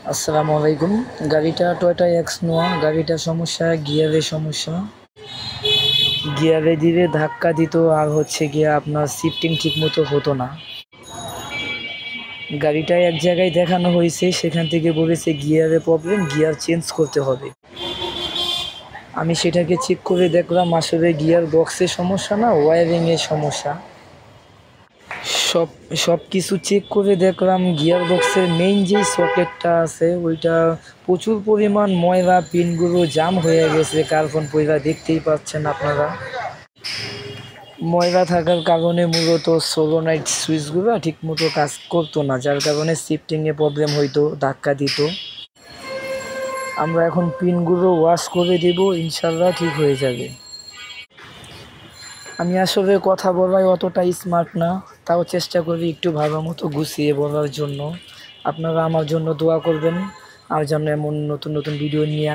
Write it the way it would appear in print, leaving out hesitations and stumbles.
আসসালামু আলাইকুম। গাড়িটা টয়োটা এক্স নোয়া। গাড়িটার সমস্যা গিয়ারের সমস্যা। গিয়ারে দিলে ধাক্কা দিত আর হচ্ছে গিয়ে আপনার শিফটিং ঠিকমতো হতো না। গাড়িটা এক জায়গায় দেখানো হয়েছে, সেখান থেকে বলেছে গিয়ারে প্রবলেম, গিয়ার চেঞ্জ করতে হবে। আমি সেটাকে চেক করে দেখলাম আসলে গিয়ার বক্সের সমস্যা না, ওয়্যারিংয়ের সমস্যা। সব সব কিছু চেক করে দেখলাম গিয়ার বক্সের মেইন যেই সকেটটা আছে ওইটা প্রচুর পরিমাণ ময়লা, পিনগুলো জাম হয়ে গেছে, কার্বন পয়লা দেখতেই পাচ্ছেন আপনারা। ময়লা থাকার কারণে মূলত সোলোনাইট সুইচগুলো ঠিকমতো কাজ করতো না, যার কারণে শিফটিংয়ে প্রবলেম হইতো, ধাক্কা দিত। আমরা এখন পিনগুলো ওয়াশ করে দেব, ইনশাল্লাহ ঠিক হয়ে যাবে। আমি আসলে কথা বলায় অতটা স্মার্ট না, তাও চেষ্টা করি একটু ভালো মতো গুছিয়ে বলার জন্য। আপনারা আমার জন্য দোয়া করবেন, আর যেন এমন নতুন নতুন ভিডিও নিয়ে